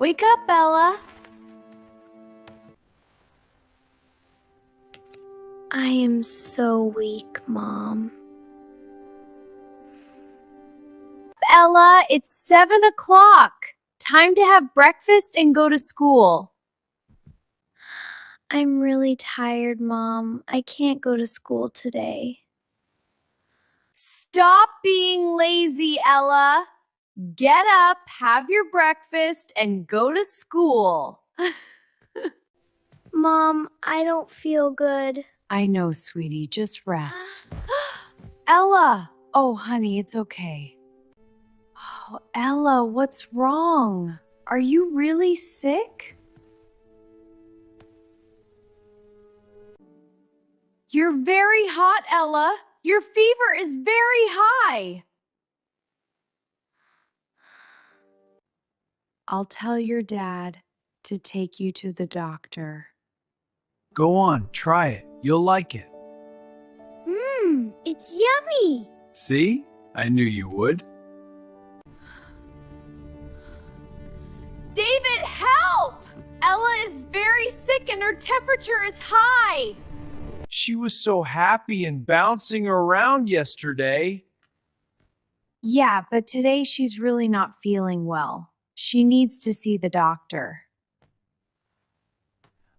Wake up, Ella. I am so weak, Mom. Ella, it's 7 o'clock. Time to have breakfast and go to school. I'm really tired, Mom. I can't go to school today. Stop being lazy, Ella. Get up, have your breakfast, and go to school. Mom, I don't feel good. I know, sweetie. Just rest. Ella! Oh, honey, it's okay. Oh, Ella, what's wrong? Are you really sick? You're very hot, Ella. Your fever is very high. I'll tell your dad to take you to the doctor. Go on, try it. You'll like it. It's yummy. See? I knew you would. David, help! Ella is very sick and her temperature is high. She was so happy and bouncing around yesterday. Yeah, but today she's really not feeling well. She needs to see the doctor.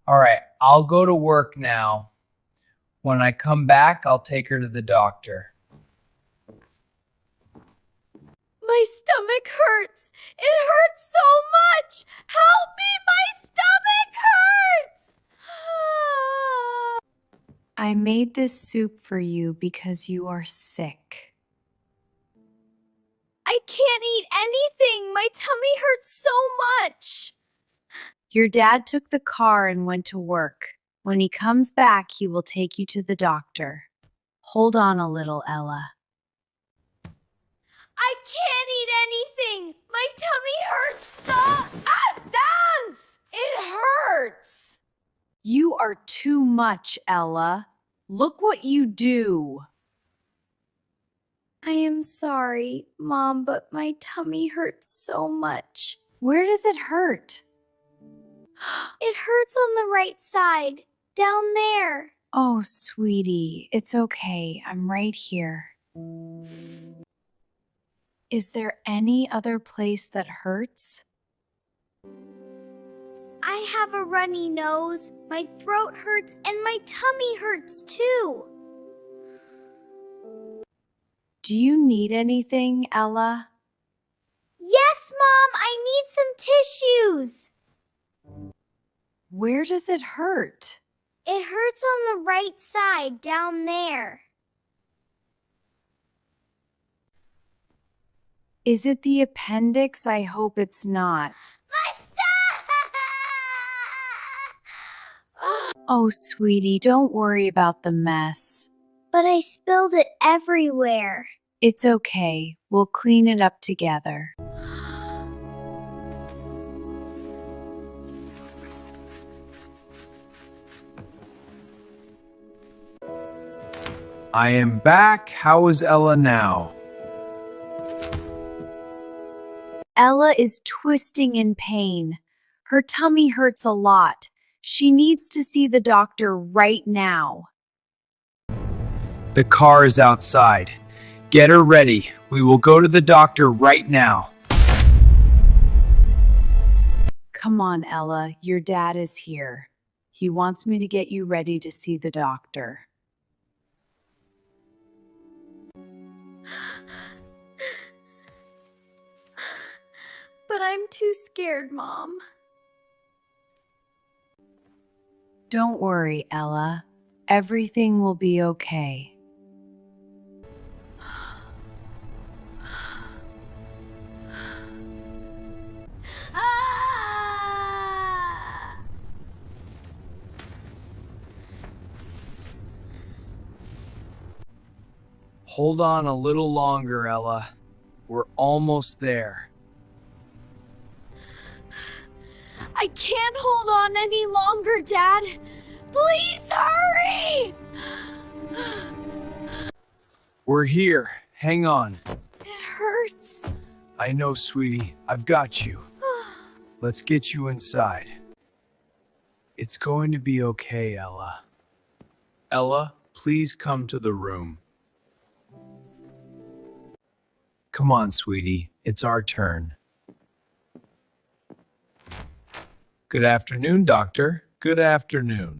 All right, I'll go to work now. When I come back, I'll take her to the doctor. My stomach hurts. It hurts so much. Help me, my stomach hurts. I made this soup for you because you are sick. I can't eat anything. My tummy hurts so much. Your dad took the car and went to work. When he comes back, he will take you to the doctor. Hold on a little, Ella. I can't eat anything. My tummy hurts so... Dance! It hurts! You are too much, Ella. Look what you do. I am sorry, Mom, but my tummy hurts so much. Where does it hurt? It hurts on the right side, down there. Oh, sweetie, it's okay. I'm right here. Is there any other place that hurts? I have a runny nose, my throat hurts, and my tummy hurts too. Do you need anything, Ella? Yes, Mom, I need some tissues. Where does it hurt? It hurts on the right side, down there. Is it the appendix? I hope it's not. My stomach! Oh, sweetie, don't worry about the mess. But I spilled it everywhere. It's okay. We'll clean it up together. I am back. How is Ella now? Ella is twisting in pain. Her tummy hurts a lot. She needs to see the doctor right now. The car is outside. Get her ready. We will go to the doctor right now. Come on, Ella. Your dad is here. He wants me to get you ready to see the doctor. But I'm too scared, Mom. Don't worry, Ella. Everything will be okay. Hold on a little longer, Ella. We're almost there. I can't hold on any longer, Dad. Please hurry! We're here. Hang on. It hurts. I know, sweetie. I've got you. Let's get you inside. It's going to be okay, Ella. Ella, please come to the room. Come on, sweetie. It's our turn. Good afternoon, doctor. Good afternoon.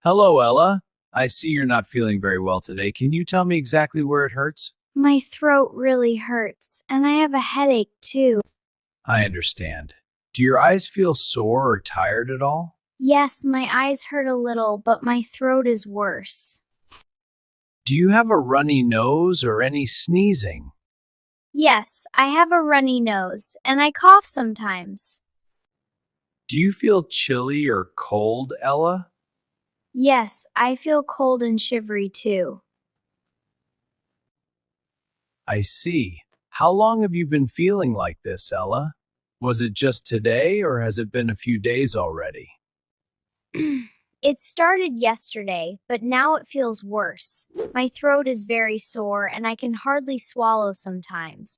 Hello, Ella. I see you're not feeling very well today. Can you tell me exactly where it hurts? My throat really hurts, and I have a headache too. I understand. Do your eyes feel sore or tired at all? Yes, my eyes hurt a little, but my throat is worse. Do you have a runny nose or any sneezing? Yes, I have a runny nose, and I cough sometimes. Do you feel chilly or cold, Ella? Yes, I feel cold and shivery too. I see. How long have you been feeling like this, Ella? Was it just today or has it been a few days already? It started yesterday, but now it feels worse. My throat is very sore, and I can hardly swallow sometimes.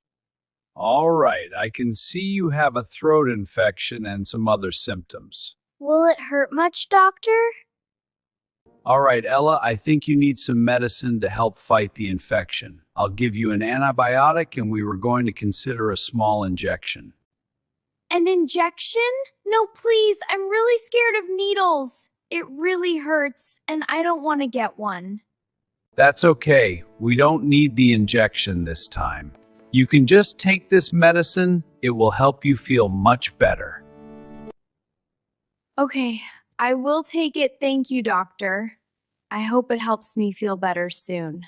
All right, I can see you have a throat infection and some other symptoms. Will it hurt much, doctor? All right, Ella, I think you need some medicine to help fight the infection. I'll give you an antibiotic and we were going to consider a small injection. An injection? No, please, I'm really scared of needles. It really hurts, and I don't want to get one. That's okay. We don't need the injection this time. You can just take this medicine. It will help you feel much better. Okay, I will take it. Thank you, doctor. I hope it helps me feel better soon.